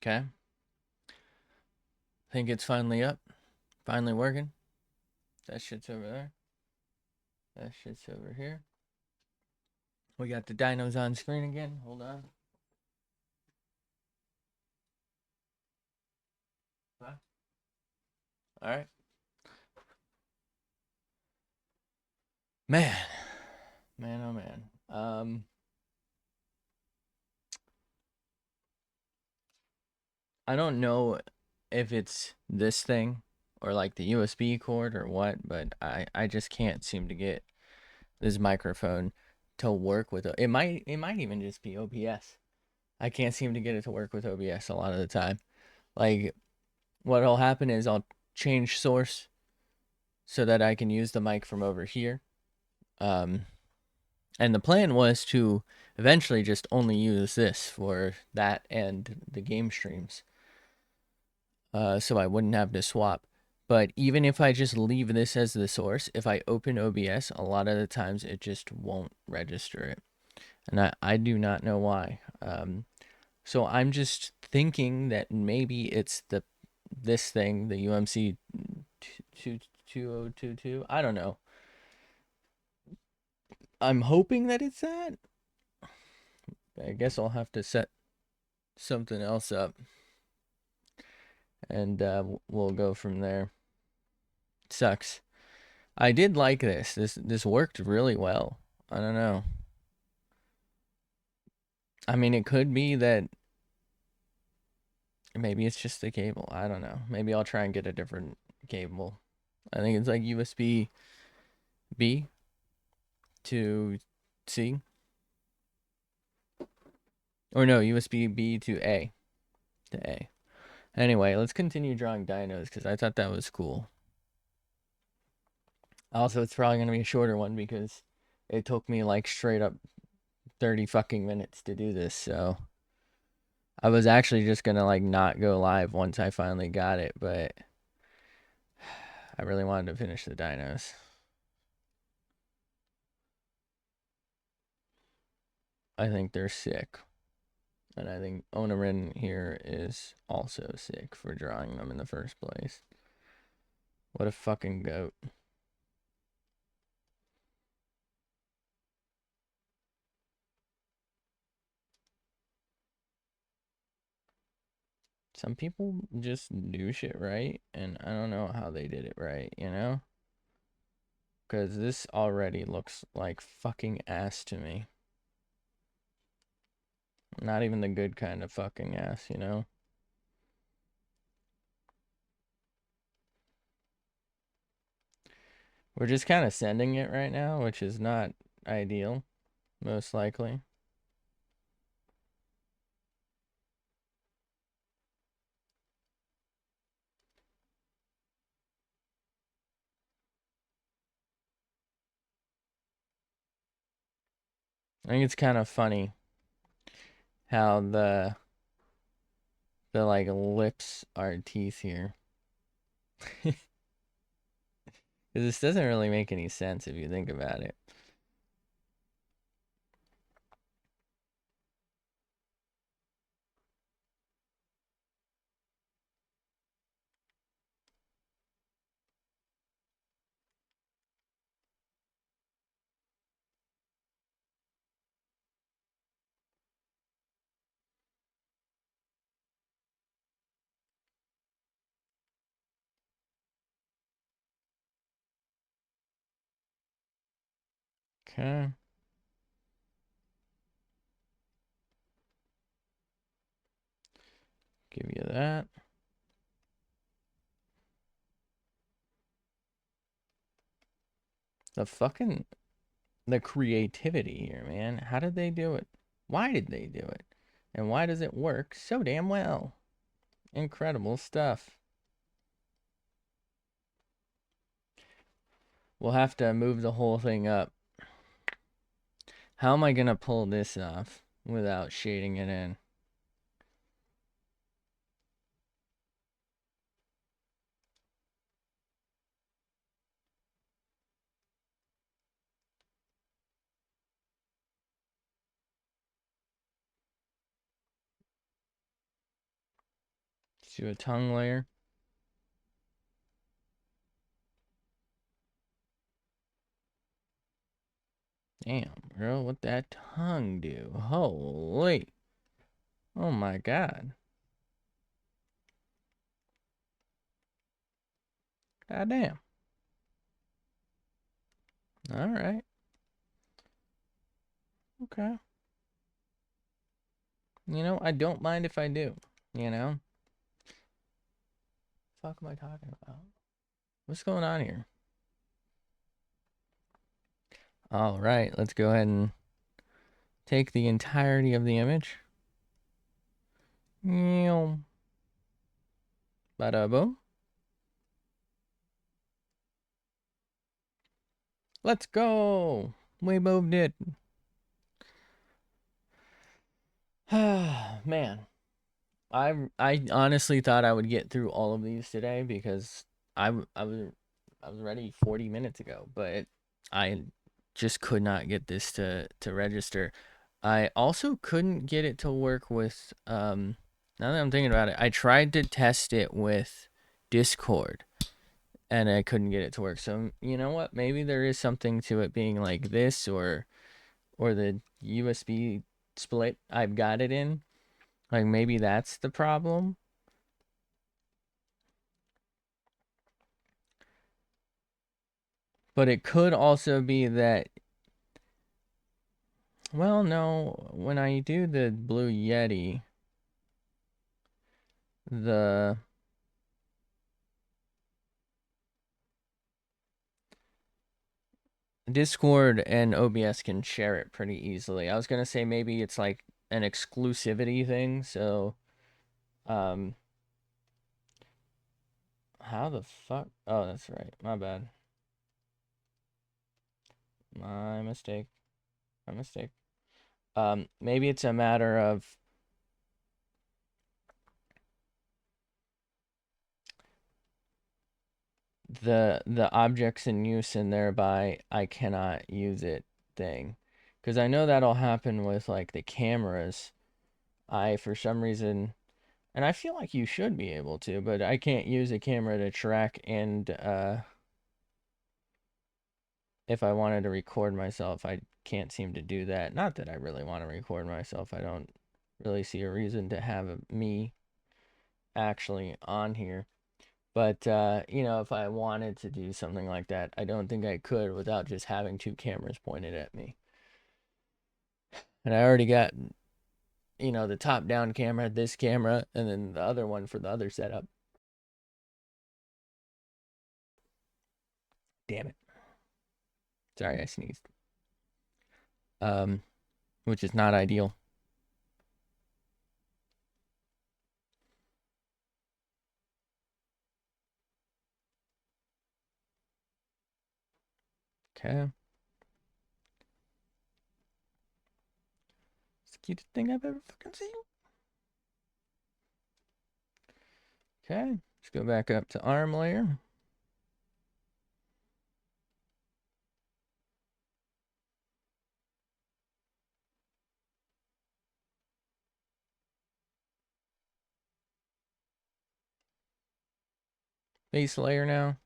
Okay. Think it's finally up. Finally working. That shit's over there. That shit's over here. We got the dinos on screen again. Hold on. Huh? All right. Man. Man, oh man. I don't know if it's this thing or like the USB cord or what, but I just can't seem to get this microphone to work with it might even just be OBS. I can't seem to get it to work with OBS a lot of the time. Like what'll happen is I'll change source so that I can use the mic from over here. Um and the plan was to eventually just only use this for that and the game streams. So I wouldn't have to swap. But even if I just leave this as the source, if I open OBS, a lot of the times it just won't register it. And I do not know why. So I'm just thinking that maybe it's this thing, the UMC 2022. I don't know. I'm hoping that it's that. I guess I'll have to set something else up, and we'll go from there. Sucks. I did like this. This worked really well. I don't know. I mean, it could be that maybe it's just the cable. I don't know. Maybe I'll try and get a different cable. I think it's like USB B to C. Or no, USB B to A. To A. Anyway, let's continue drawing dinos because I thought that was cool. Also, it's probably going to be a shorter one because it took me like straight up 30 fucking minutes to do this. So I was actually just going to like not go live once I finally got it, but I really wanted to finish the dinos. I think they're sick. And I think Onarin here is also sick for drawing them in the first place. What a fucking goat. Some people just do shit right, and I don't know how they did it right, you know? Because this already looks like fucking ass to me. Not even the good kind of fucking ass, you know? We're just kind of sending it right now, which is not ideal, most likely. I think it's kind of funny how the like lips are teeth here. Because this doesn't really make any sense if you think about it. Okay. Give you that. The creativity here, man. How did they do it? Why did they do it? And why does it work so damn well? Incredible stuff. We'll have to move the whole thing up. How am I gonna pull this off without shading it in? do a tongue layer. Damn, bro, what that tongue do? Holy. Oh my god. God damn. Alright. Okay. You know, I don't mind if I do. You know? Fuck am I talking about? What's going on here? Alright, let's go ahead and take the entirety of the image. Bada boom. Let's go. We moved it. Man, I honestly thought I would get through all of these today because I was ready 40 minutes ago, but I just could not get this to register. I also couldn't get it to work with now that I'm thinking about it, I tried to test it with Discord and I couldn't get it to work. So, you know what? Maybe there is something to it being like this or the USB split I've got it in. Like maybe that's the problem. But it could also be that, well, no, when I do the Blue Yeti, the Discord and OBS can share it pretty easily. I was gonna say maybe it's like an exclusivity thing, so um how the fuck? Oh, that's right. My bad. My mistake. My mistake. Maybe it's a matter of the objects in use and thereby I cannot use it thing. Because I know that'll happen with like the cameras. I for some reason and I feel like you should be able to, but I can't use a camera to track and if I wanted to record myself, I can't seem to do that. Not that I really want to record myself. I don't really see a reason to have me actually on here. But you know, if I wanted to do something like that, I don't think I could without just having two cameras pointed at me. And I already got, you know, the top-down camera, this camera, and then the other one for the other setup. Damn it. Sorry, I sneezed. Which is not ideal. Okay. It's the cutest thing I've ever fucking seen. Okay. Let's go back up to arm layer. Base layer now.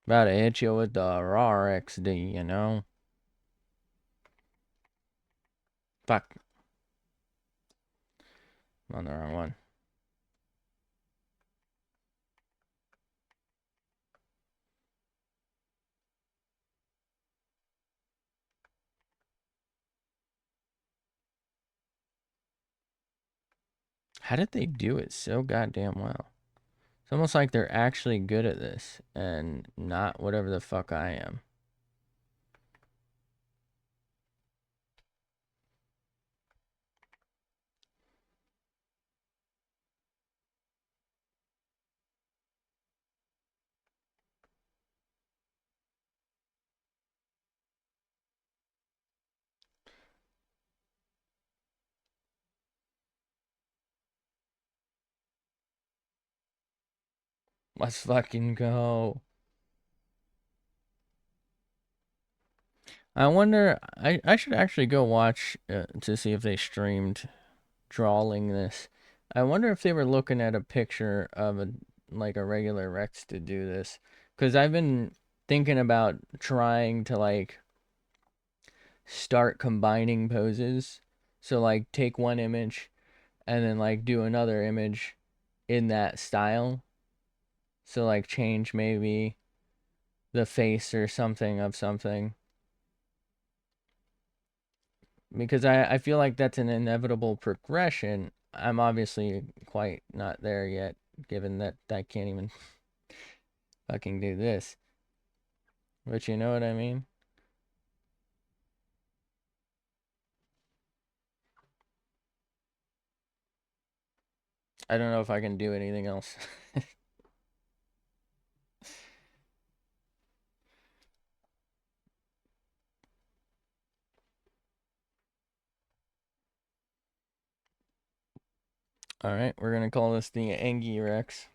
About to hit you with the raw XD, you know? Fuck. I'm on the wrong one. How did they do it so goddamn well? It's almost like they're actually good at this and not whatever the fuck I am. Let's fucking go. I wonder, I should actually go watch to see if they streamed drawing this. I wonder if they were looking at a picture of a like a regular Rex to do this. Cause I've been thinking about trying to like start combining poses. So like take one image and then like do another image in that style. So like change maybe the face or something of something. Because I feel like that's an inevitable progression. I'm obviously quite not there yet, given that I can't even fucking do this. But you know what I mean? I don't know if I can do anything else. Alright, we're gonna call this the Angie Rex.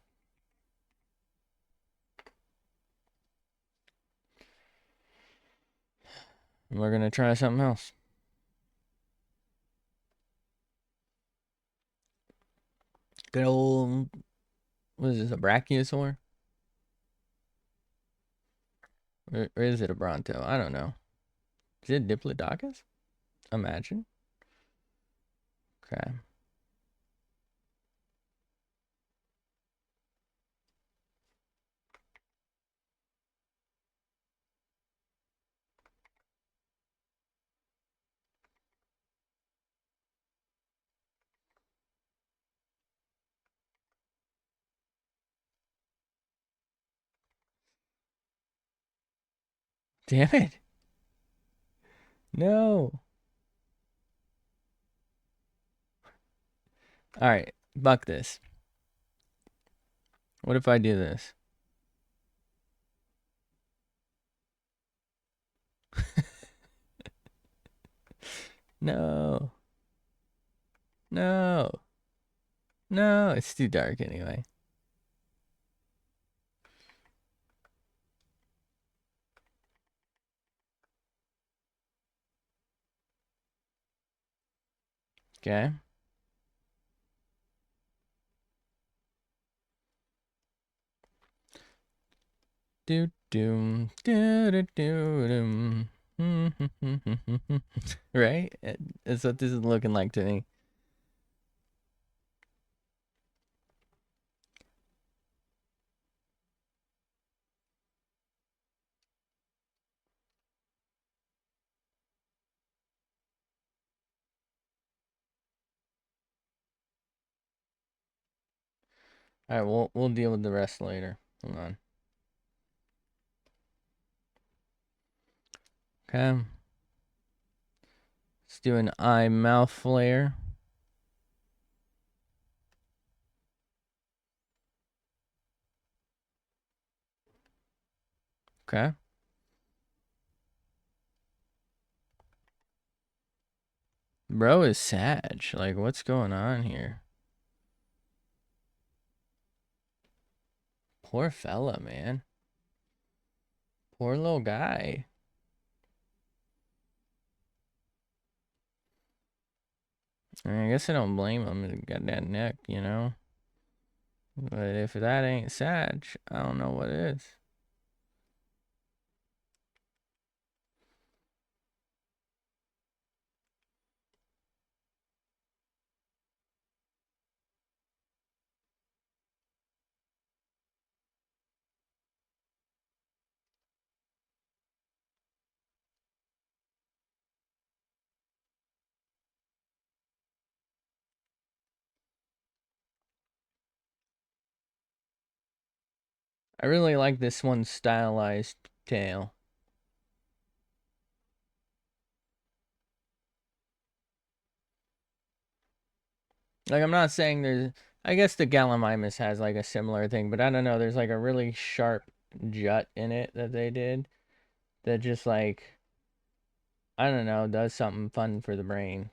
And we're gonna try something else. Good old, what is this, a brachiosaur? Or is it a bronto? I don't know. Is it Diplodocus? Imagine. Okay. Damn it. No. Alright, buck this. What if I do this? No. No. No, it's too dark anyway. Okay. Do doom do do do doom. Right? That's what this is looking like to me. All right, we'll deal with the rest later. Hold on. Okay. Let's do an eye mouth flare. Okay. Bro is Sag. Like, what's going on here? Poor fella, man. Poor little guy. I guess I don't blame him. He got that neck, you know? But if that ain't Sag, I don't know what is. I really like this one's stylized tail. Like, I'm not saying there's... I guess the Gallimimus has, like, a similar thing, but I don't know. There's, like, a really sharp jut in it that they did that just, like... I don't know, does something fun for the brain.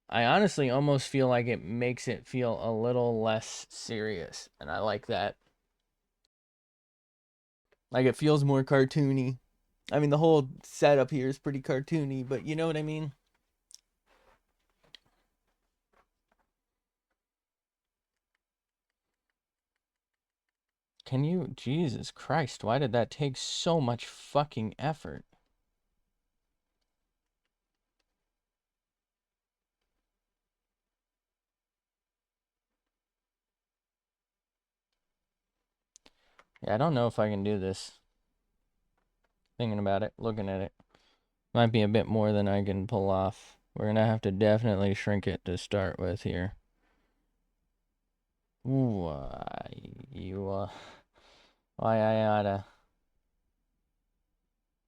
I honestly almost feel like it makes it feel a little less serious, and I like that. Like it feels more cartoony. I mean, the whole setup here is pretty cartoony, but you know what I mean? Can you, Jesus Christ, why did that take so much fucking effort? Yeah, I don't know if I can do this. Thinking about it, looking at it. Might be a bit more than I can pull off. We're gonna have to definitely shrink it to start with here. Ooh, why I oughta.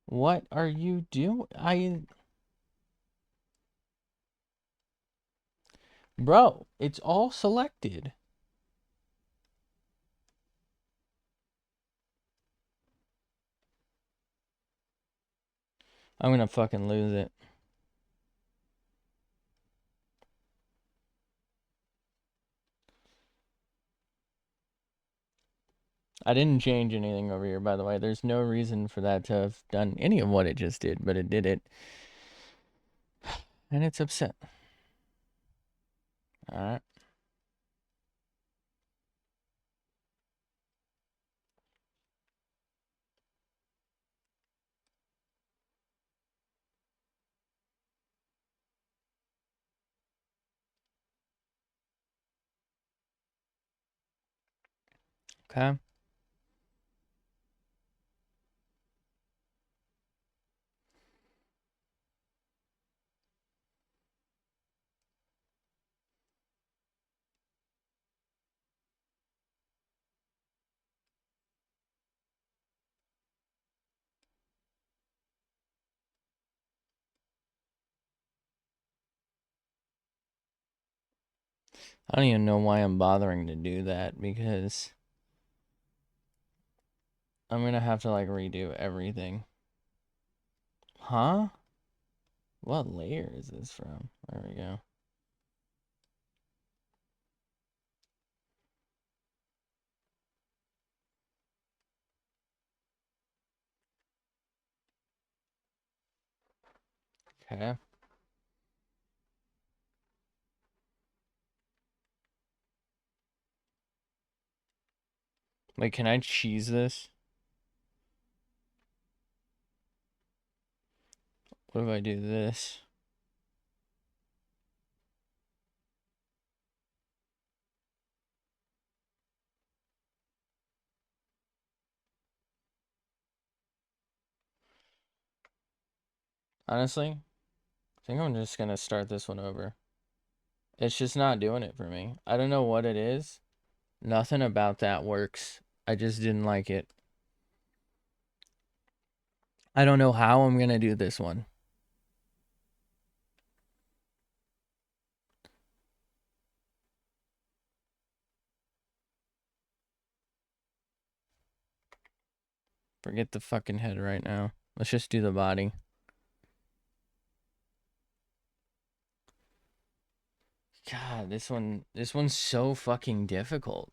What are you doing? Bro, it's all selected. I'm gonna fucking lose it. I didn't change anything over here, by the way. There's no reason for that to have done any of what it just did, but it did it. And it's upset. Alright. Okay. I don't even know why I'm bothering to do that, because I'm gonna have to, like, redo everything. Huh? What layer is this from? There we go. Okay. Wait, can I cheese this? What if I do this? Honestly, I think I'm just gonna start this one over. It's just not doing it for me. I don't know what it is. Nothing about that works. I just didn't like it. I don't know how I'm gonna do this one. Forget the fucking head right now. Let's just do the body. God, this one's so fucking difficult.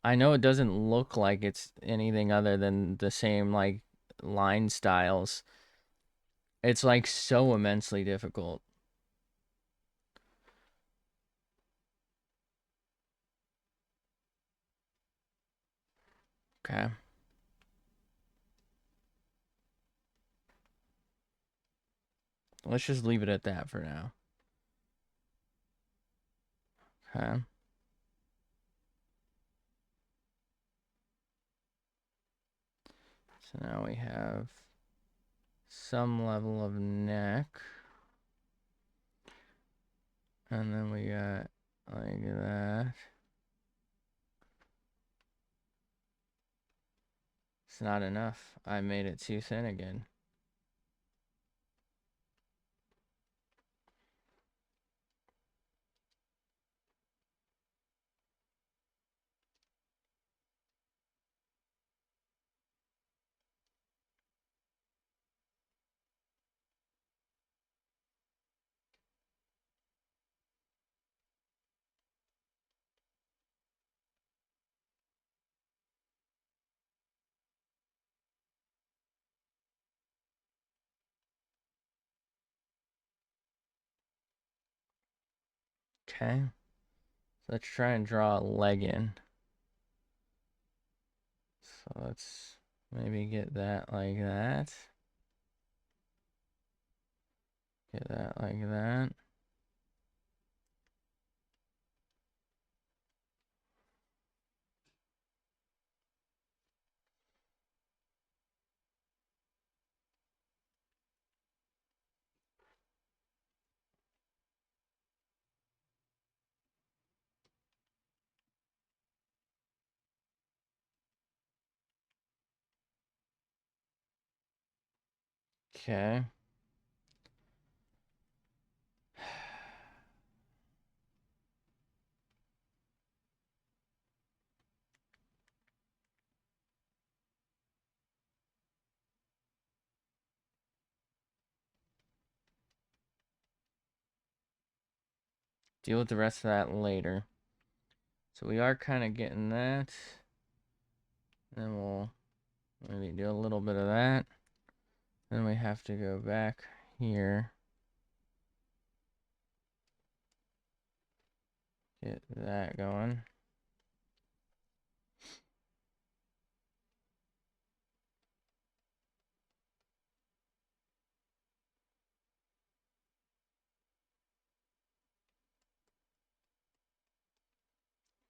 I know it doesn't look like it's anything other than the same, like, line styles. It's, like, so immensely difficult. Okay. Let's just leave it at that for now. Okay. So now we have some level of neck. And then we got like that. It's not enough. I made it too thin again. Okay. So let's try and draw a leg in. So let's maybe get that like that. Get that like that. Okay. Deal with the rest of that later. So we are kind of getting that. Then we'll maybe do a little bit of that. Then we have to go back here. Get that going.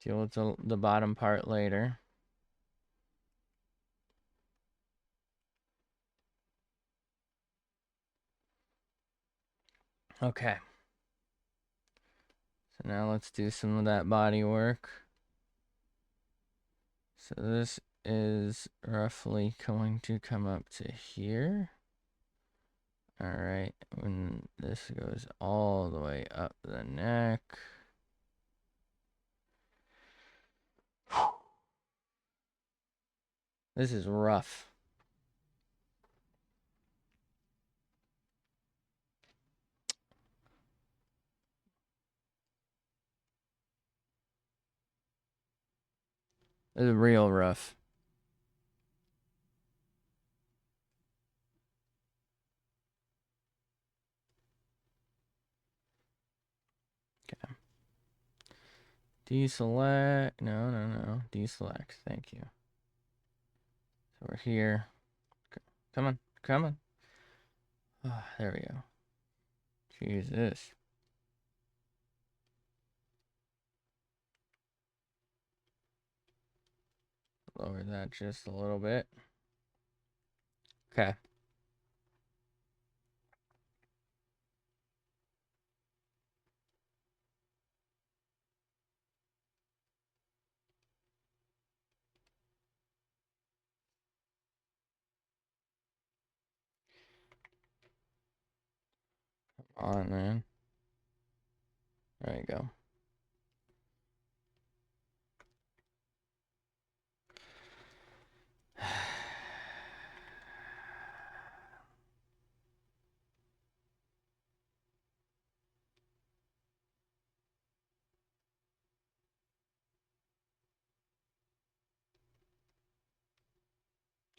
Deal with the bottom part later. Okay. So now let's do some of that body work. So this is roughly going to come up to here. All right, when this goes all the way up the neck. This is rough. This is real rough. Okay. Deselect. No. Deselect. Thank you. So we're here. Come on. Oh, there we go. Jesus. Lower that just a little bit. Okay. Come on, man. There you go.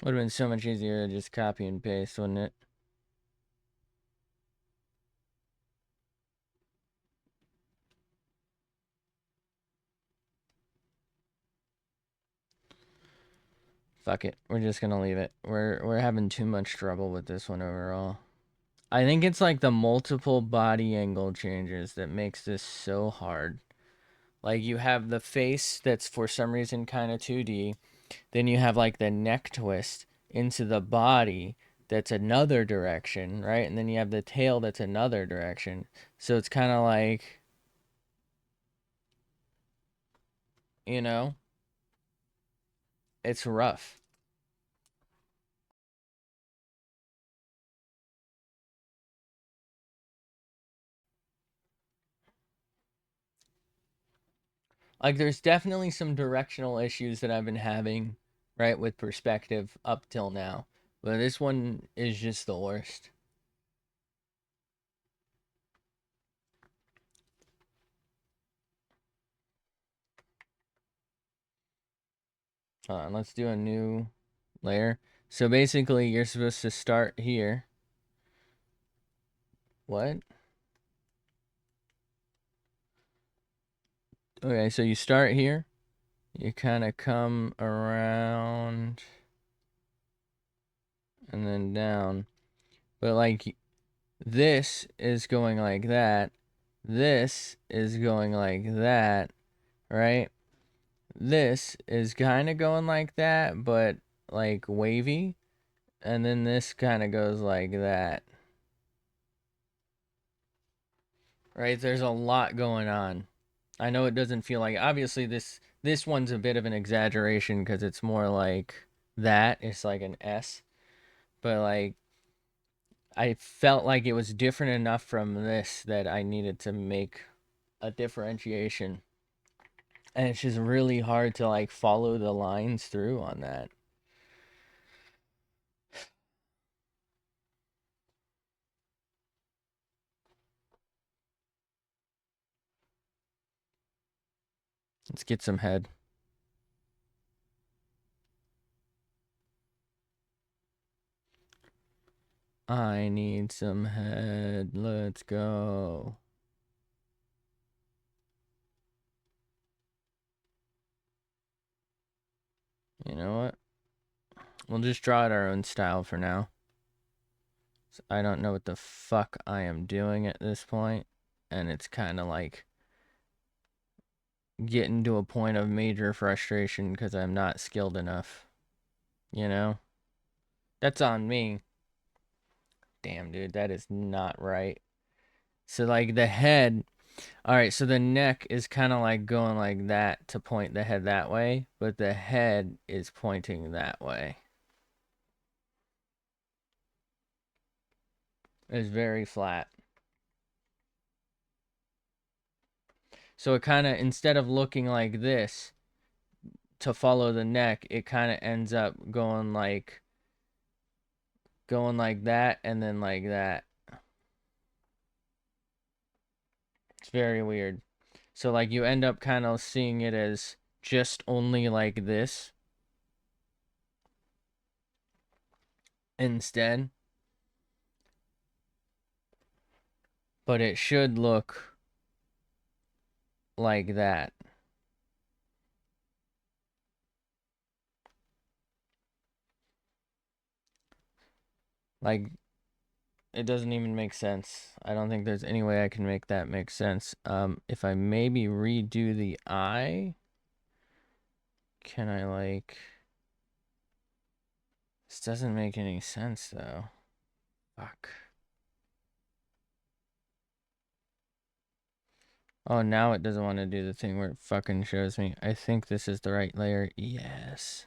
Would have been so much easier to just copy and paste, wouldn't it? Fuck it. We're just gonna leave it. We're having too much trouble with this one overall. I think it's like the multiple body angle changes that makes this so hard. Like you have the face that's for some reason kind of 2D. Then you have like the neck twist into the body that's another direction, right? And then you have the tail that's another direction. So it's kind of like, you know, it's rough. Like there's definitely some directional issues that I've been having, right, with perspective up till now. But this one is just the worst. Hold on, let's do a new layer. So basically, you're supposed to start here. What? Okay, so you start here. You kind of come around and then down. But like this is going like that. This is going like that, right? This is kind of going like that, but like wavy. And then this kind of goes like that. Right? There's a lot going on. I know it doesn't feel like obviously this one's a bit of an exaggeration because it's more like that. It's like an S. But like I felt like it was different enough from this that I needed to make a differentiation. And it's just really hard to like follow the lines through on that. Let's get some head. I need some head. Let's go. You know what? We'll just draw it our own style for now. So I don't know what the fuck I am doing at this point, and it's kind of like getting to a point of major frustration because I'm not skilled enough. You know? That's on me. Damn, dude, that is not right. So, like, the head. Alright, so the neck is kind of like going like that to point the head that way, but the head is pointing that way. It's very flat. So it kind of, instead of looking like this to follow the neck, it kind of ends up going like that and then like that. It's very weird. So like you end up kind of seeing it as just only like this instead. But it should look like that. Like it doesn't even make sense. I don't think there's any way I can make that make sense. If I maybe redo the eye, can I like... This doesn't make any sense though. Fuck. Oh, now it doesn't want to do the thing where it fucking shows me. I think this is the right layer. Yes.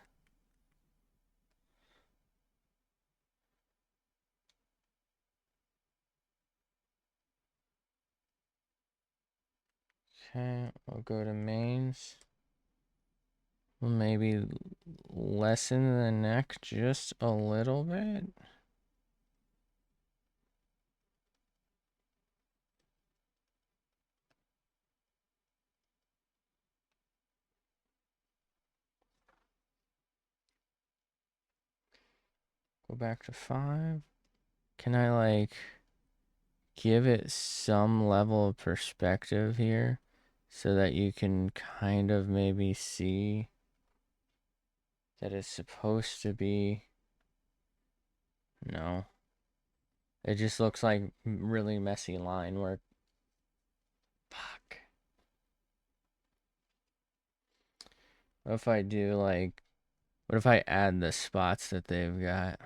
Okay, we'll go to mains. We'll maybe lessen the neck just a little bit. Go back to 5. Can I like give it some level of perspective here so that you can kind of maybe see that it's supposed to be... No. It just looks like really messy line work. Fuck. What if I do like... What if I add the spots that they've got?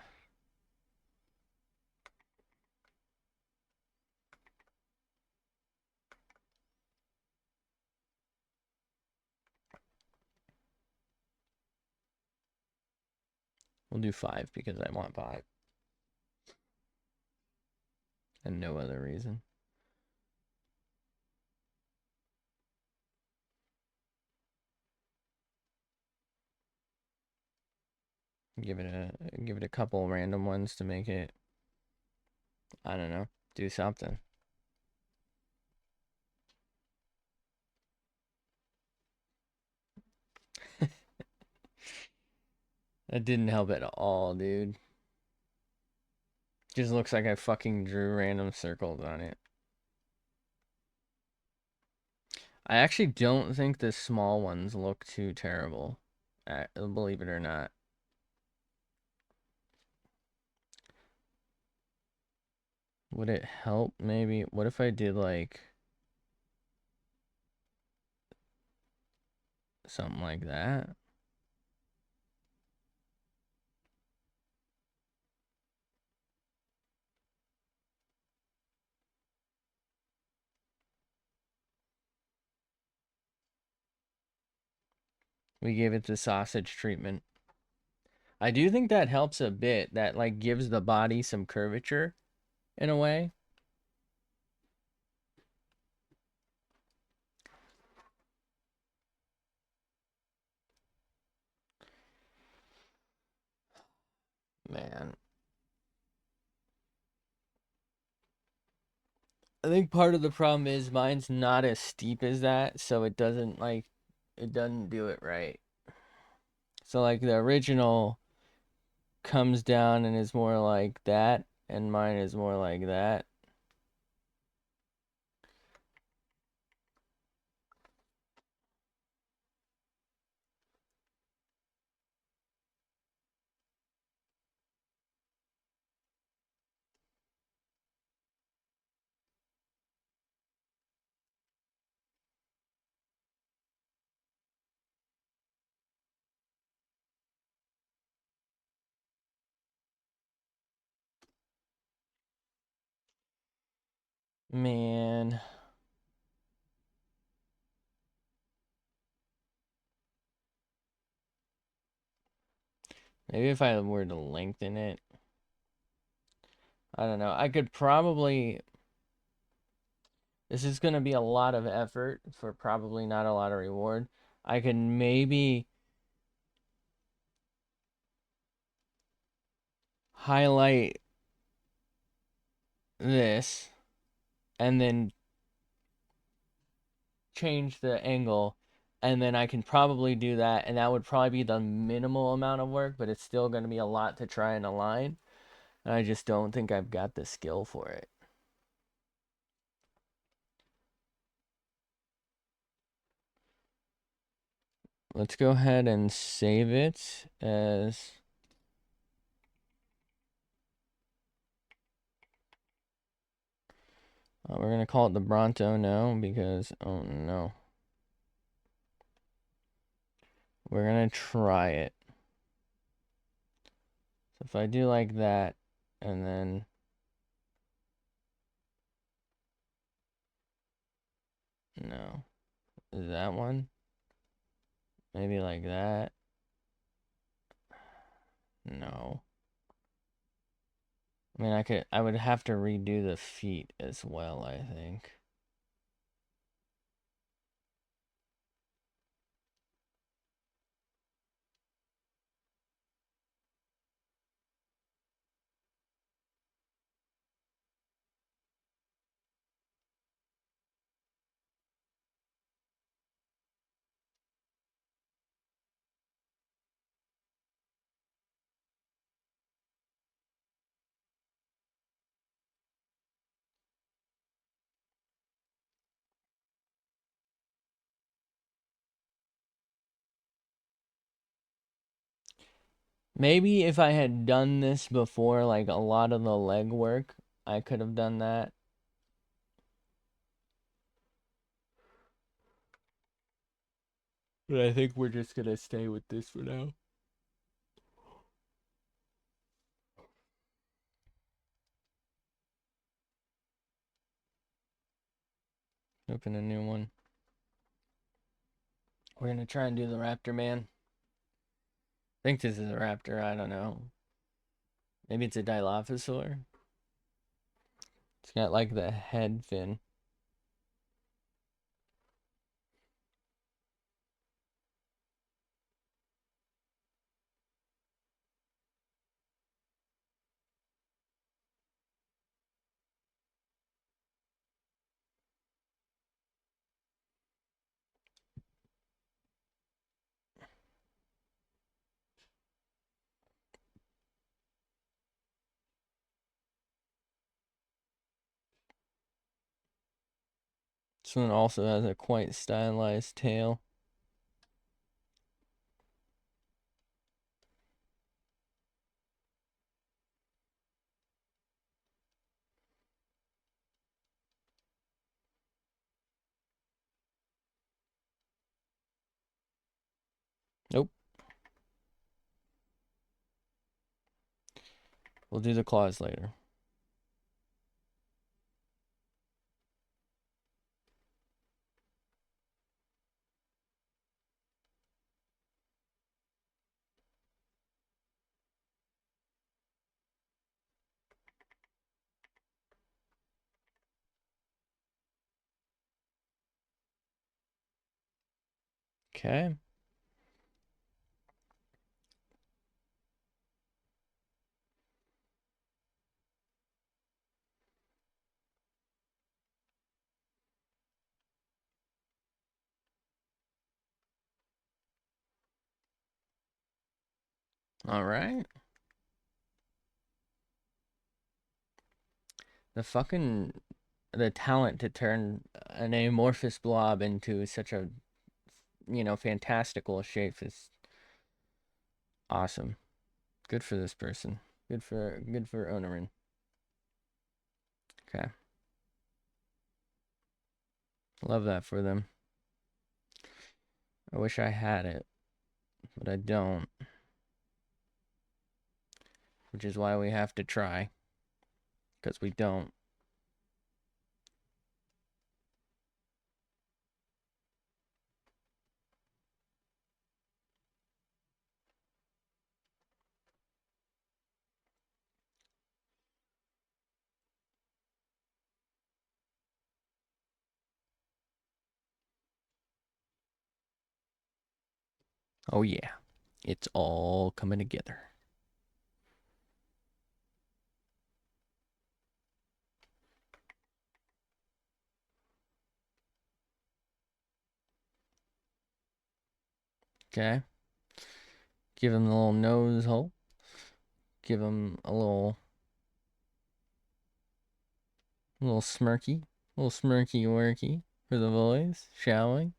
We'll do 5 because I want 5. And no other reason. Give it a couple random ones to make it, I don't know, do something. That didn't help at all, dude. Just looks like I fucking drew random circles on it. I actually don't think the small ones look too terrible, believe it or not. Would it help maybe? What if I did like something like that? We gave it the sausage treatment. I do think that helps a bit. That like gives the body some curvature in a way. Man, I think part of the problem is mine's not as steep as that, so it doesn't do it right. So like the original comes down and is more like that, and mine is more like that. Man, maybe if I were to lengthen it, I don't know. I could probably. This is going to be a lot of effort for probably not a lot of reward. I could maybe highlight this and then change the angle, and then I can probably do that, and that would probably be the minimal amount of work, but it's still going to be a lot to try and align, and I just don't think I've got the skill for it. Let's go ahead and save it as we're going to call it the Bronto now because, oh no, we're going to try it. So if I do like that, and then no, is that one? Maybe like that. No. I mean, I would have to redo the feet as well, I think. Maybe if I had done this before, like a lot of the leg work, I could have done that. But I think we're just gonna stay with this for now. Open a new one. We're gonna try and do the raptor man. I think this is a raptor, I don't know. Maybe it's a Dilophosaur. It's got like the head fin. This one also has a quite stylized tail. Nope. We'll do the claws later. Okay. All right. The talent to turn an amorphous blob into such a, fantastical shape is awesome. Good for this person. Good for Onarin. Okay. Love that for them. I wish I had it, but I don't. Which is why we have to try. Because we don't. Oh yeah. It's all coming together. Okay. Give him the little nose hole. Give him a little smirky worky for the boys, shall we?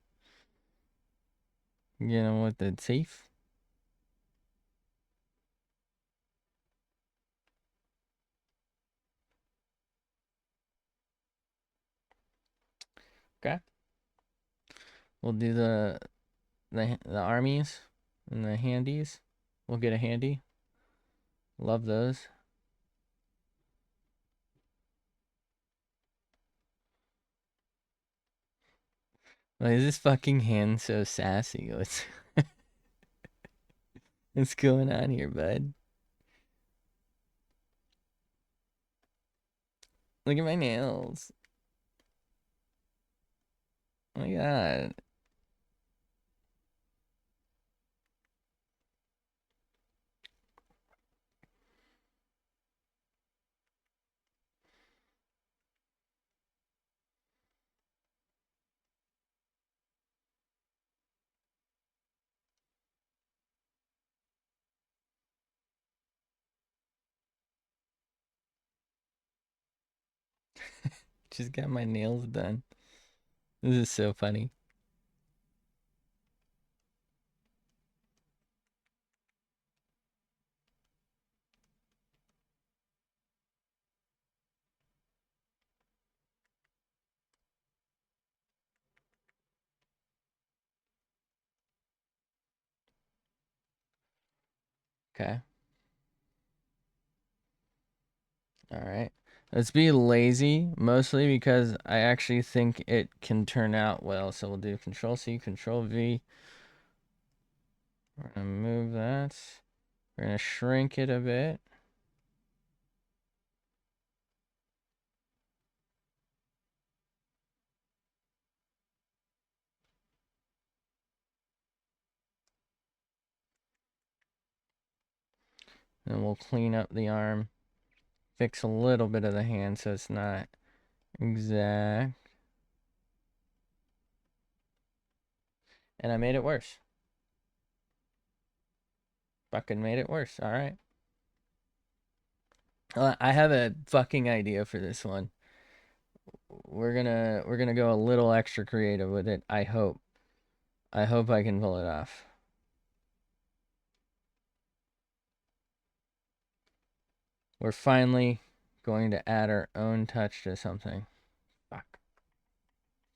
Get him with the teeth. Okay. We'll do the armies and the handies. We'll get a handy. Love those. Why is this fucking hand so sassy? What's going on here, bud? Look at my nails. Oh my god. Just got my nails done. This is so funny. Okay. All right. Let's be lazy, mostly because I actually think it can turn out well. So we'll do Control C, Control V. We're gonna move that. We're gonna shrink it a bit. And we'll clean up the arm. Fix a little bit of the hand so it's not exact. And I made it worse. Fucking made it worse. All right. I have a fucking idea for this one. we're gonna go a little extra creative with it. I hope. I hope I can pull it off. We're finally going to add our own touch to something. Fuck.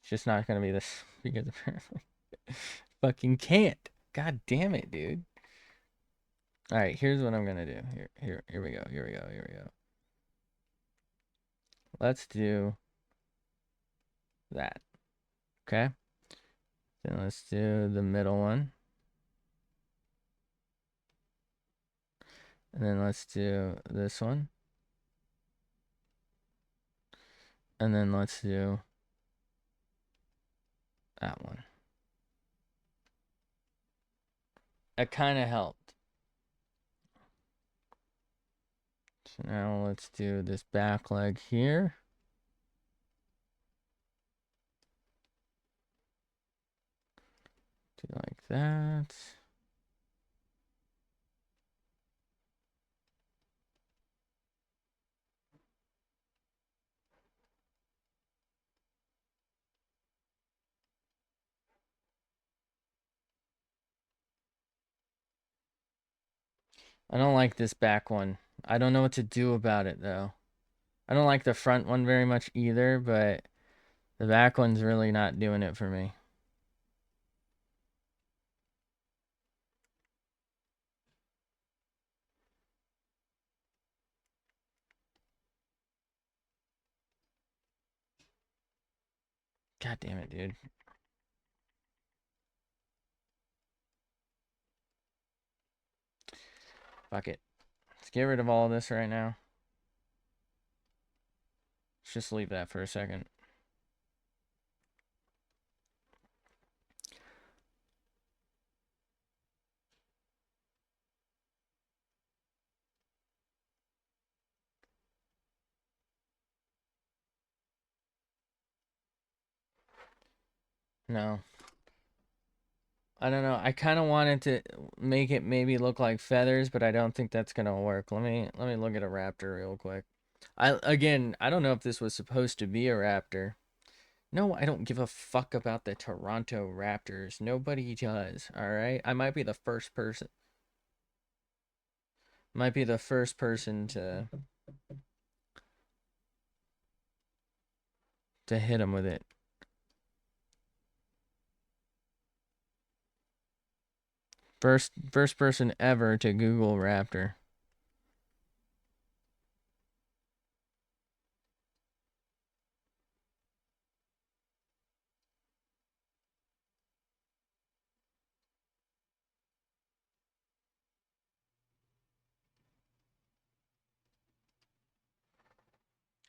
It's just not gonna be this because apparently fucking can't. God damn it, dude. All right, here's what I'm gonna do. Here we go. Here we go. Here we go. Let's do that. Okay. Then let's do the middle one. And then let's do this one. And then let's do that one. It kind of helped. So now let's do this back leg here. Do like that. I don't like this back one. I don't know what to do about it though. I don't like the front one very much either, but the back one's really not doing it for me. God damn it, dude. Fuck it. Let's get rid of all of this right now. Let's just leave that for a second. No. I don't know. I kind of wanted to make it maybe look like feathers, but I don't think that's gonna work. Let me look at a raptor real quick. I don't know if this was supposed to be a raptor. No, I don't give a fuck about the Toronto Raptors. Nobody does, all right? I might be the first person. Might be the first person to hit him with it. First person ever to Google Raptor.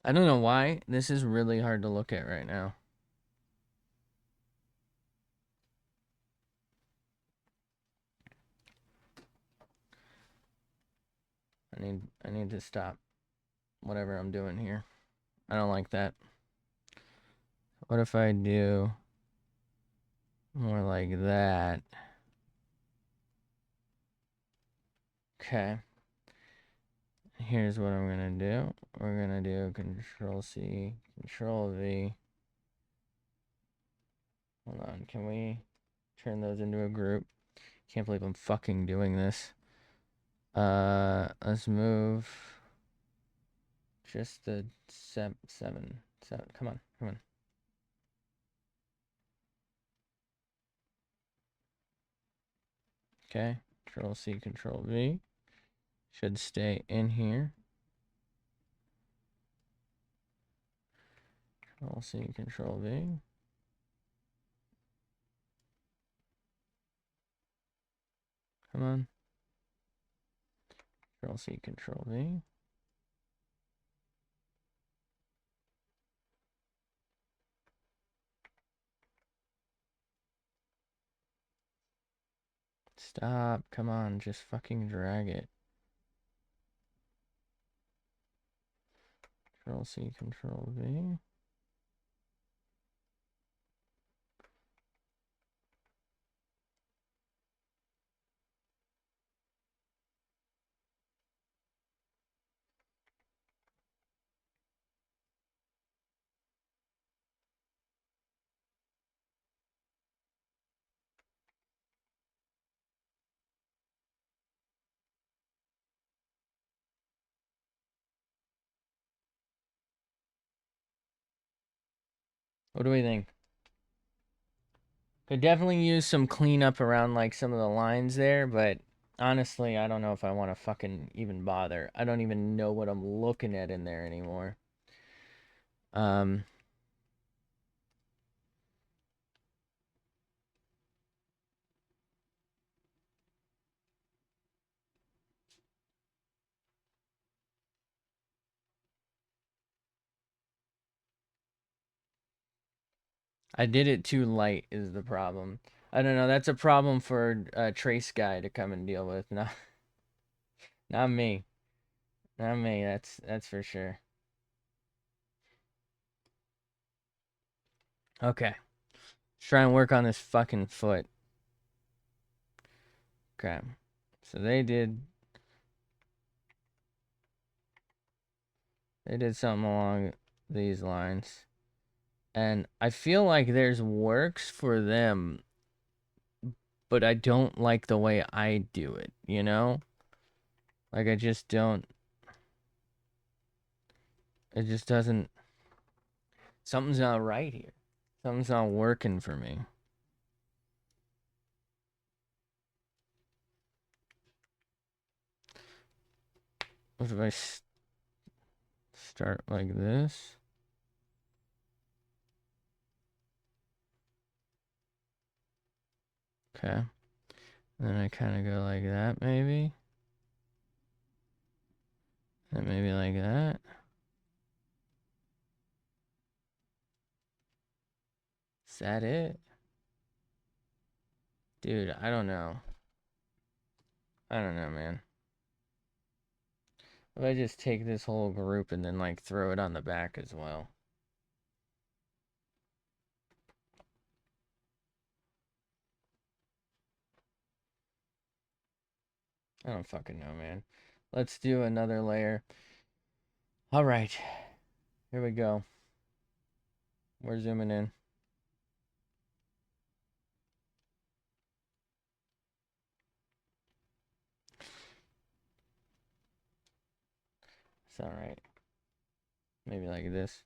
I don't know why. This is really hard to look at right now. I need to stop whatever I'm doing here. I don't like that. What if I do more like that? Okay. Here's what I'm gonna do. We're gonna do Control C, Control V. Hold on, can we turn those into a group? Can't believe I'm fucking doing this. Let's move just the seven. Come on, come on. Okay, Control C, Control V. Should stay in here. Control C, Control V. Come on. Control C, Control V. Stop. Come on, just fucking drag it. Control C, Control V. What do we think? Could definitely use some cleanup around like some of the lines there, but honestly, I don't know if I want to fucking even bother. I don't even know what I'm looking at in there anymore. Um, I did it too light is the problem. I don't know. That's a problem for a trace guy to come and deal with. Not me. Not me. That's for sure. Okay. Let's try and work on this fucking foot. Okay. So they did something along these lines. And I feel like there's works for them, but I don't like the way I do it, you know? Like I just don't it just doesn't something's not right here. Something's not working for me. What if I start like this? Okay. And then I kind of go like that maybe. And maybe like that. Is that it? Dude, I don't know. I don't know, man. If I just take this whole group and then like throw it on the back as well. I don't fucking know, man. Let's do another layer. All right. Here we go. We're zooming in. It's all right. Maybe like this.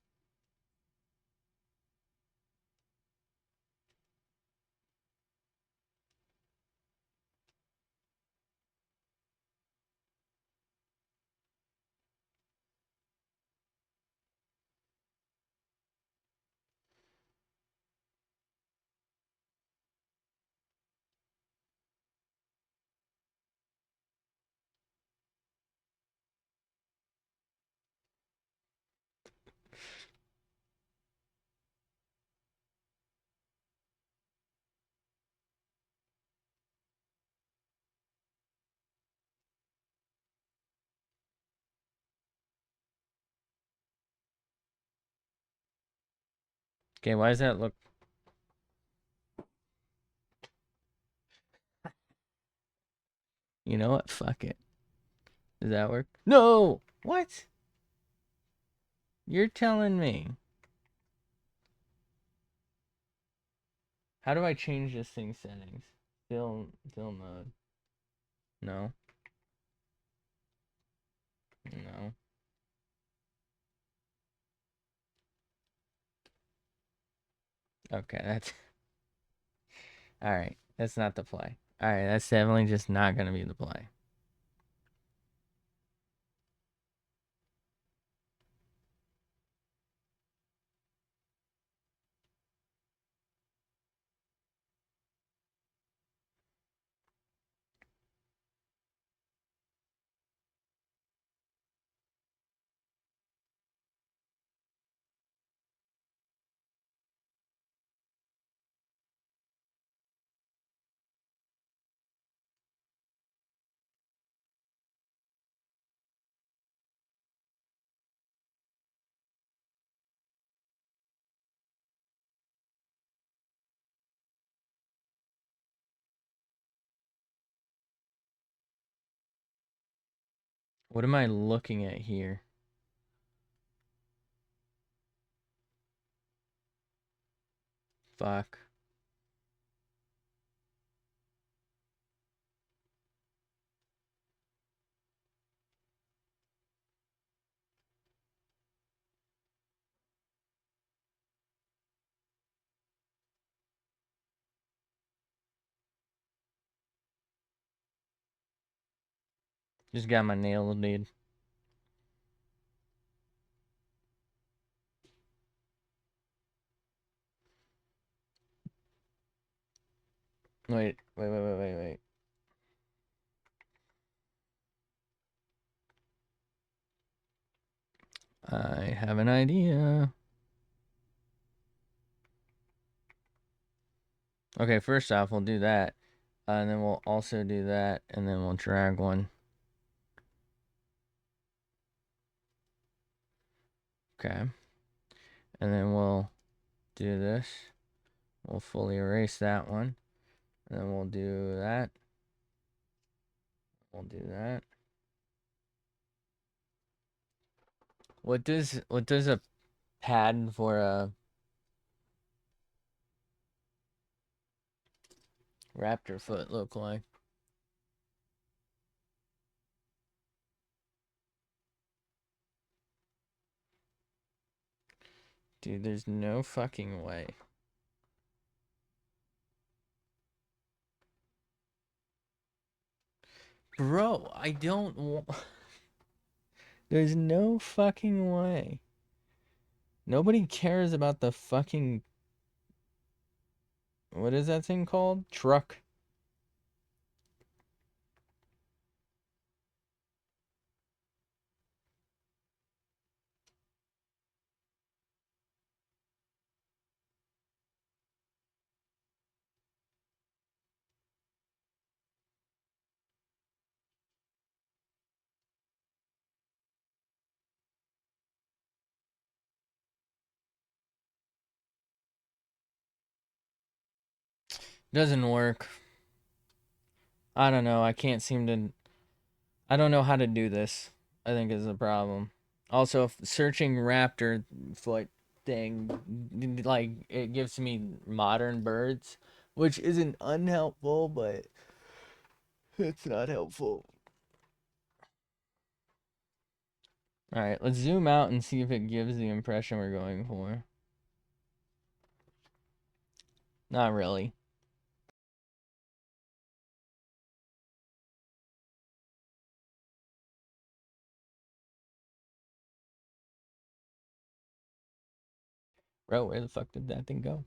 Okay, why does that look... You know what? Fuck it. Does that work? No! What? You're telling me. How do I change this thing's settings? Fill mode. No. No. Okay, that's... Alright, that's not the play. Alright, that's definitely just not gonna be the play. What am I looking at here? Fuck. Just got my nail, dude. Wait. I have an idea. Okay, first off, we'll do that. And then we'll also do that. And then we'll drag one. Okay. And then we'll do this. We'll fully erase that one. And then we'll do that. We'll do that. What does a pad for a raptor foot look like? Dude, there's no fucking way. Bro, I don't want... There's no fucking way. Nobody cares about the fucking... What is that thing called? Truck. Doesn't work. I don't know. I can't seem to... I don't know how to do this, I think is the problem. Also, searching raptor foot thing, like, it gives me modern birds, which isn't unhelpful, but it's not helpful. Alright, let's zoom out and see if it gives the impression we're going for. Not really. Bro, where the fuck did that thing go?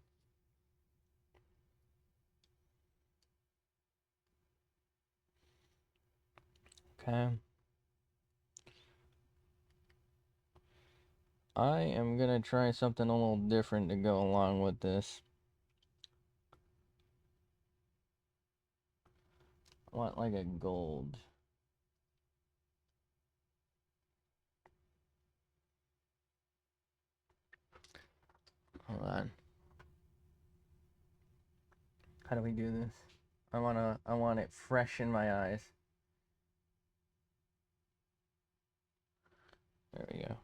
Okay. I am gonna try something a little different to go along with this. I want like a gold. Hold on. How do we do this? I want it fresh in my eyes. There we go.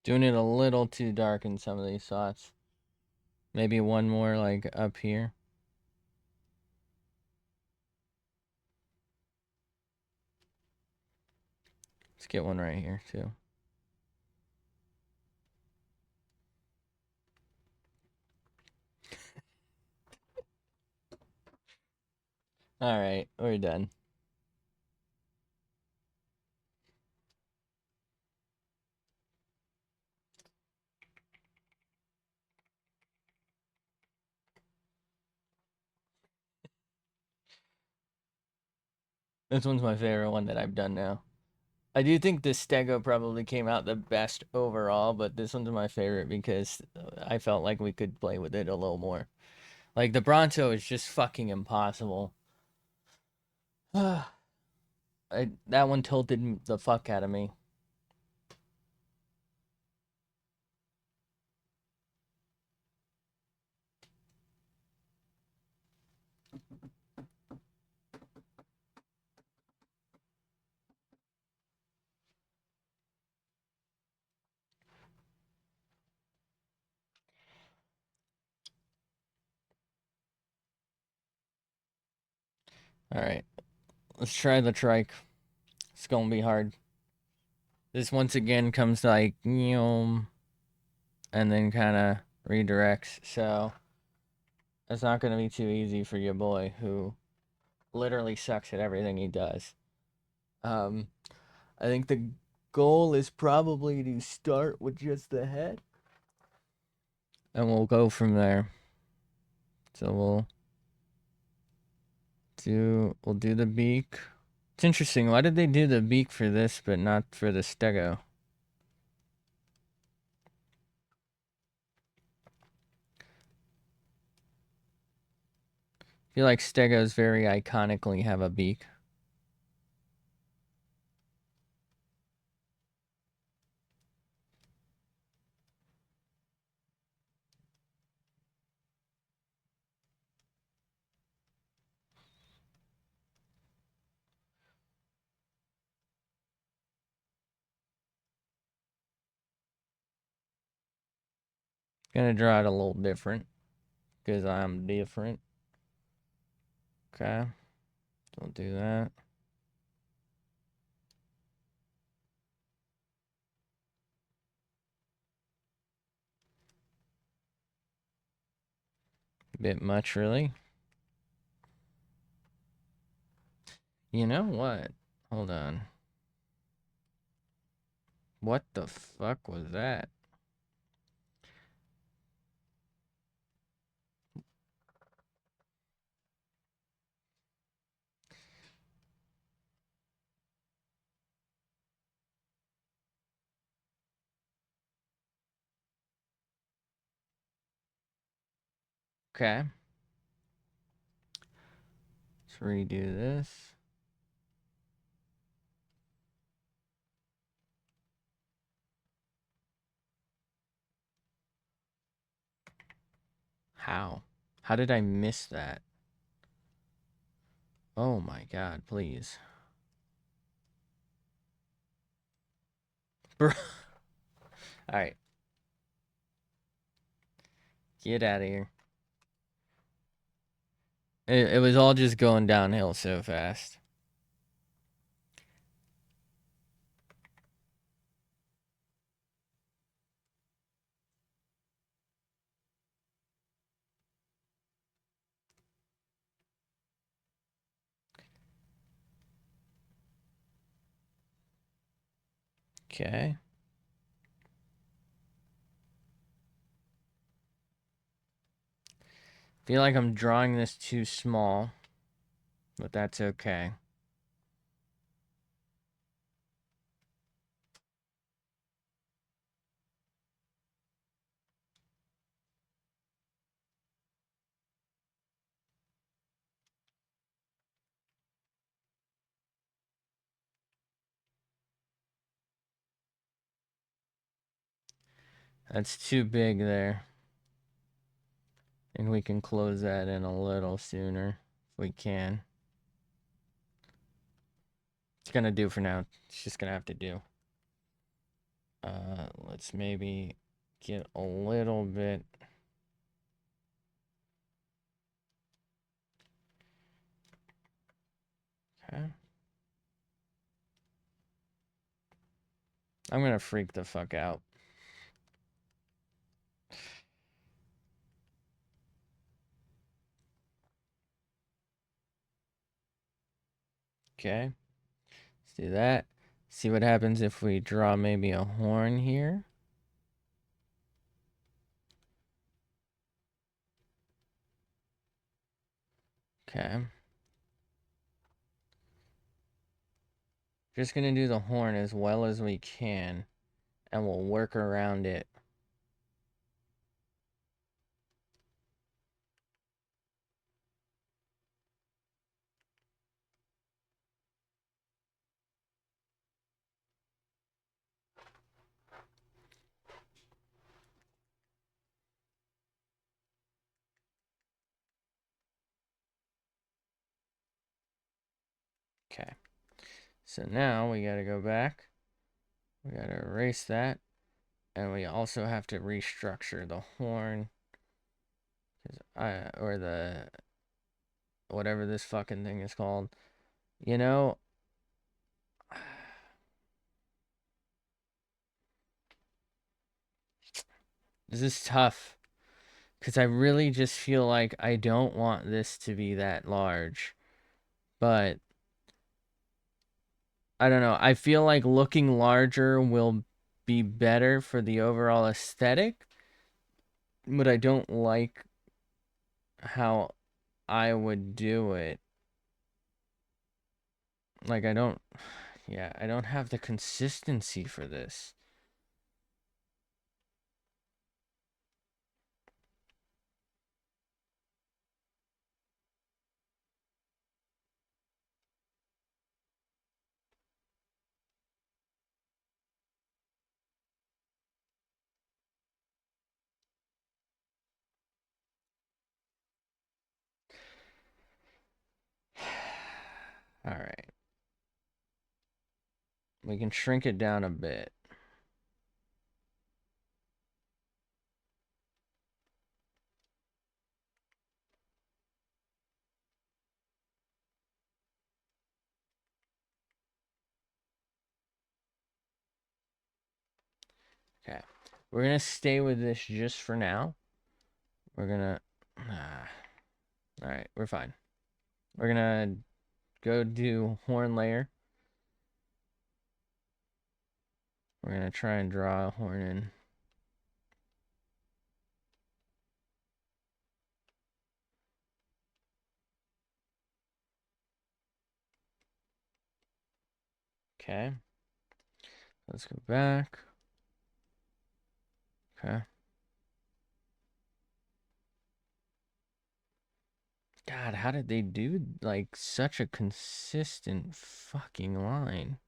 Doing it a little too dark in some of these spots. Maybe one more like up here. Let's get one right here too. All right, we're done. This one's my favorite one that I've done now. I do think the Stego probably came out the best overall, but this one's my favorite because I felt like we could play with it a little more. Like, the Bronto is just fucking impossible. That one tilted the fuck out of me. Alright, let's try the trike. It's gonna be hard. This once again comes like, and then kind of redirects. So it's not gonna be too easy for your boy who literally sucks at everything he does. Um, I think the goal is probably to start with just the head, and we'll go from there. So we'll do the beak. It's interesting. Why did they do the beak for this, but not for the stego? I feel like stegos very iconically have a beak. Gonna draw it a little different because I'm different. Okay, don't do that. Bit much, really. You know what? Hold on. What the fuck was that? Okay. Let's redo this. How? How did I miss that? Oh my god, please. Alright. Get out of here. It was all just going downhill so fast. Okay. Feel like I'm drawing this too small, but that's okay. That's too big there. And we can close that in a little sooner if we can. It's gonna do for now. It's just gonna have to do. Let's maybe get a little bit. Okay. I'm gonna freak the fuck out. Okay. Let's do that. See what happens if we draw maybe a horn here. Okay. Just gonna do the horn as well as we can, and we'll work around it. Okay. So now we gotta go back. We gotta erase that. And we also have to restructure the horn. Or whatever this fucking thing is called. You know, this is tough because I really just feel like I don't want this to be that large. But I don't know. I feel like looking larger will be better for the overall aesthetic, but I don't like how I would do it. Like, I don't, yeah, I don't have the consistency for this. All right. We can shrink it down a bit. Okay. We're going to stay with this just for now. We're going to... all right, we're fine. We're going to go do horn layer. We're going to try and draw a horn in. Okay. Let's go back. Okay. God, how did they do, like, such a consistent fucking line?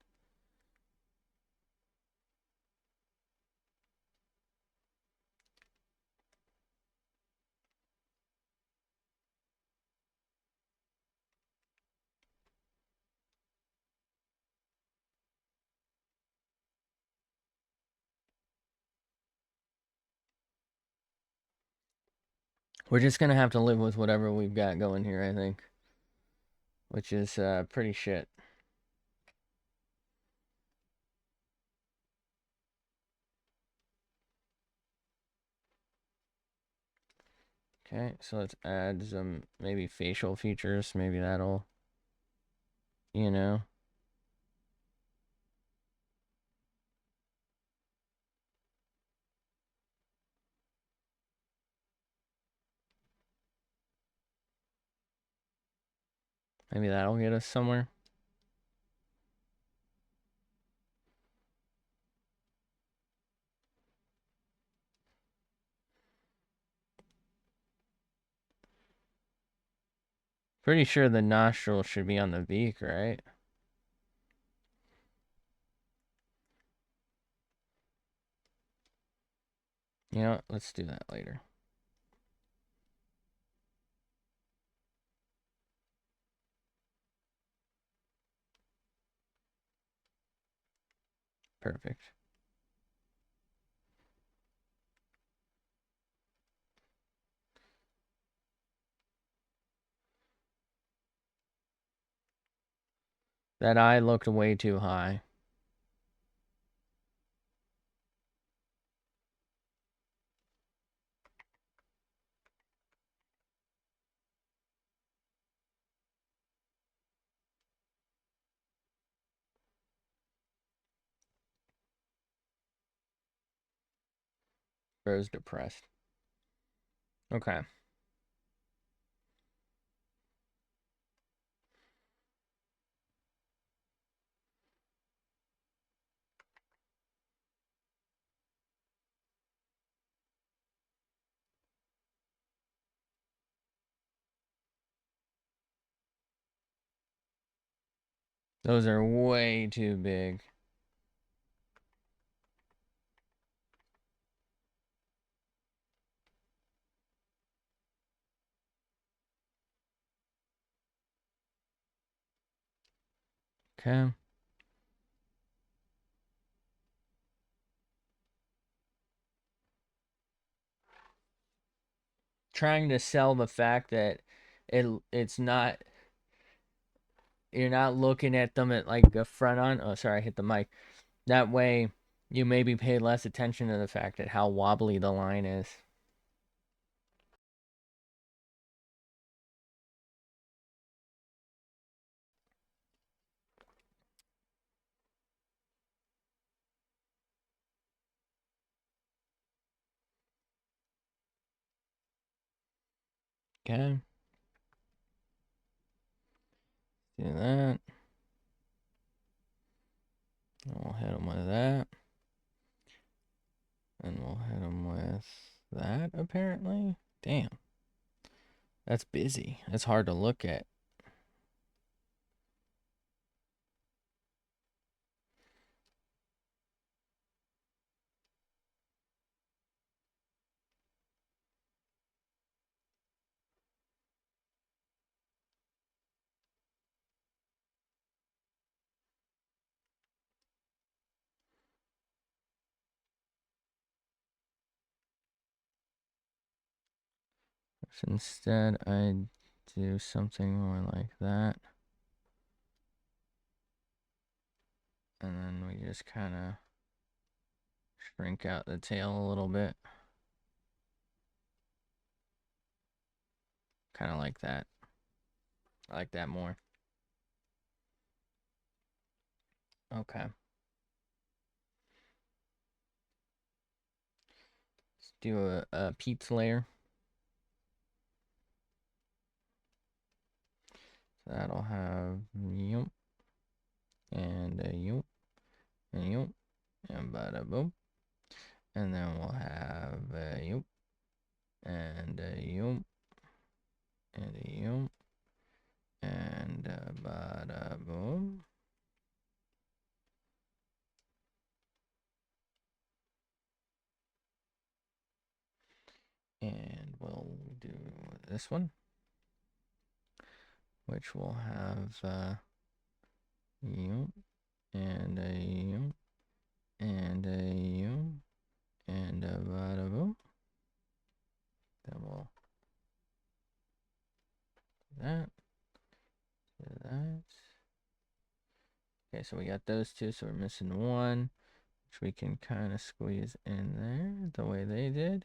We're just gonna have to live with whatever we've got going here, I think. Which is pretty shit. Okay, so let's add some maybe facial features. Maybe that'll, you know. Maybe that'll get us somewhere. Pretty sure the nostril should be on the beak, right? You know what? Let's do that later. Perfect. That eye looked way too high. Bro's depressed. Okay. Those are way too big. Okay. Trying to sell the fact that It's not, you're not looking at them at like a front on. Oh, sorry, I hit the mic. That way, you maybe pay less attention to the fact that how wobbly the line is. Okay, do that. And we'll hit them with that. And we'll hit them with that, apparently. Damn. That's busy. That's hard to look at. So instead, I do something more like that. And then we just kind of shrink out the tail a little bit. Kind of like that. I like that more. Okay. Let's do a pizza layer. So that'll have yum and a yum and yum and bada boom. And then we'll have a yum and a yum and a yum and a bada boom. And we'll do this one, which will have yum and a yum and a yum and a bada boom. Then we'll do that, do that. Okay, so we got those two, so we're missing one, which we can kind of squeeze in there the way they did.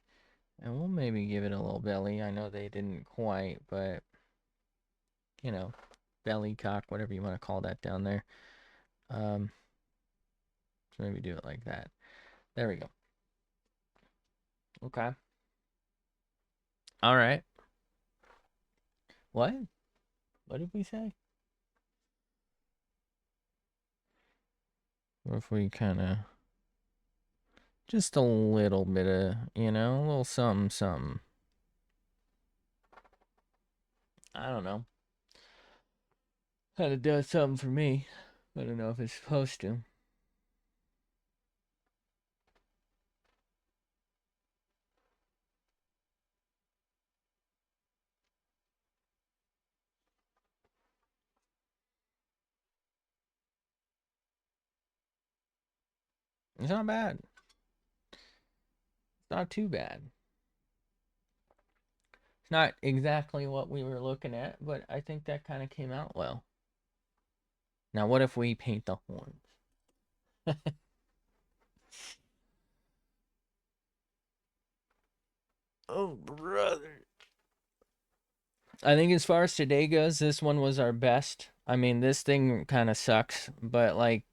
And we'll maybe give it a little belly. I know they didn't quite, but, you know, belly, cock, whatever you want to call that down there. So maybe do it like that. There we go. Okay. All right. What? What did we say? What if we kind of, just a little bit of, you know, a little something, something. I don't know. Kind of does something for me. I don't know if it's supposed to. It's not bad. It's not too bad. It's not exactly what we were looking at, but I think that kind of came out well. Now, what if we paint the horns? Oh, brother. I think as far as today goes, this one was our best. I mean, this thing kind of sucks, but like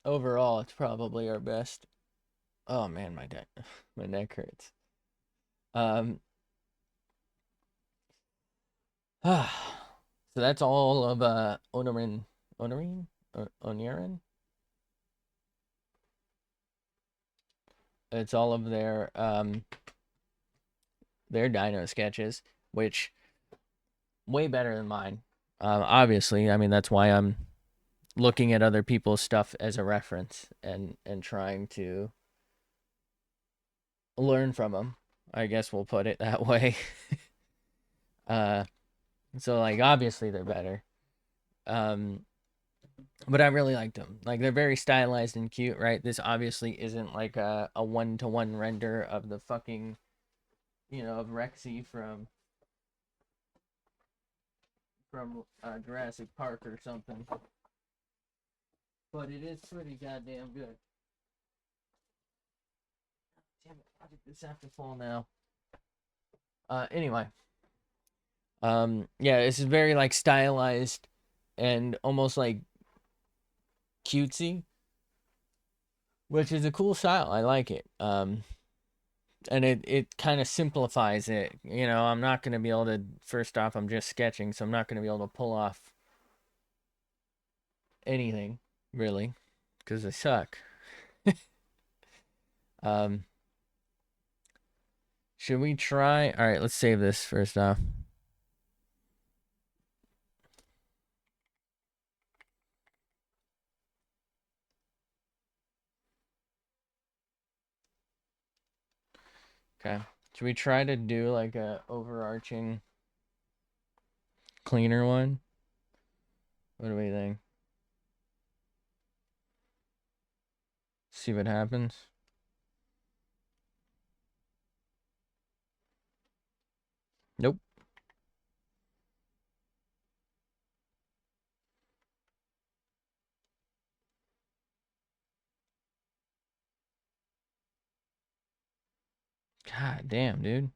overall, it's probably our best. Oh man, my neck hurts. Um, so that's all of Onirin. It's all of their dino sketches, which way better than mine. Obviously, I mean that's why I'm looking at other people's stuff as a reference and trying to learn from them. I guess we'll put it that way. uh, so like obviously they're better. Um, but I really liked them. Like they're very stylized and cute, right? This obviously isn't like a one-to-one render of the fucking, of Rexy from from Jurassic Park or something. But it is pretty goddamn good. Damn it, how did this have to fall now? Anyway. Yeah, this is very like stylized and almost like cutesy, which is a cool style. I like it. And it kind of simplifies it. You know, I'm not gonna be able to. First off, I'm just sketching, so I'm not gonna be able to pull off anything really, because I suck. Um, should we try? All right, let's save this first off. Okay. Should we try to do like a overarching cleaner one? What do we think? See what happens. Nope. God damn, dude.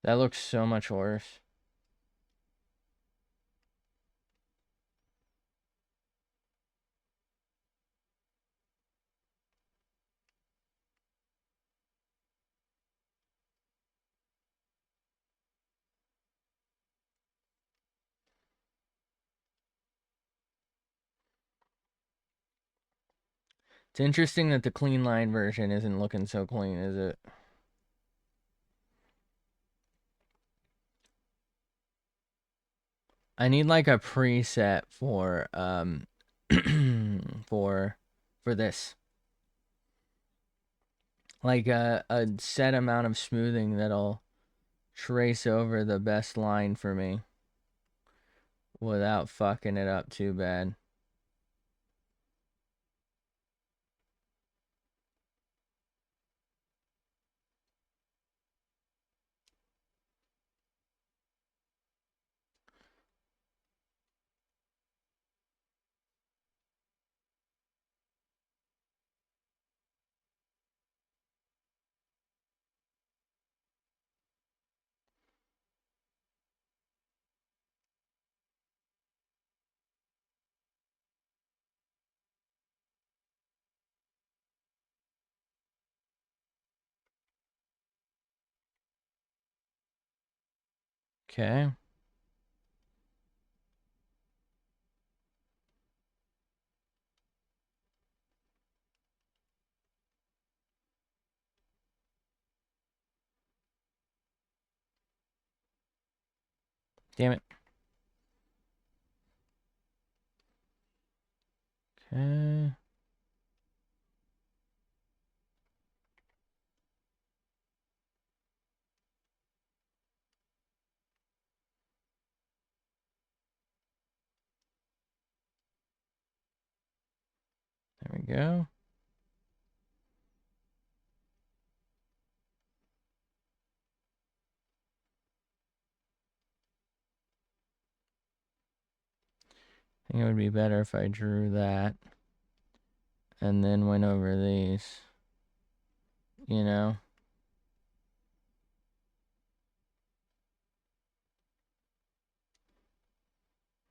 That looks so much worse. It's interesting that the clean line version isn't looking so clean, is it? I need like a preset for for this. Like a set amount of smoothing that'll trace over the best line for me without fucking it up too bad. Okay. Damn it. Okay. There we go. I think it would be better if I drew that and then went over these. You know?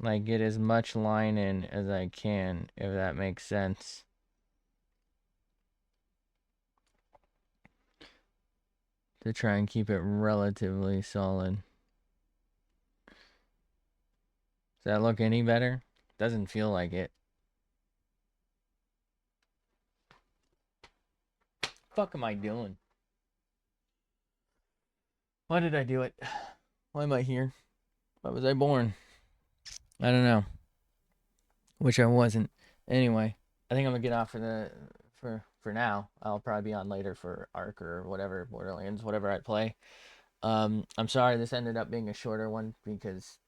Like, get as much line in as I can, if that makes sense. To try and keep it relatively solid. Does that look any better? Doesn't feel like it. Fuck am I doing? Why did I do it? Why am I here? Why was I born? I don't know. Which I wasn't. Anyway, I think I'm gonna get off for now. I'll probably be on later for Ark or whatever, Borderlands, whatever I play. I'm sorry this ended up being a shorter one because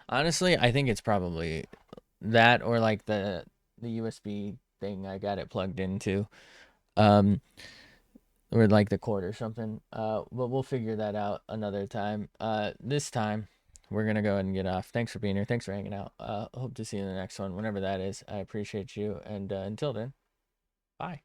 Honestly, I think it's probably that or like the USB thing I got it plugged into. Um, or like the cord or something. But we'll figure that out another time. This time we're gonna go ahead and get off. Thanks for being here. Thanks for hanging out. Hope to see you in the next one, whenever that is. I appreciate you. And until then, bye.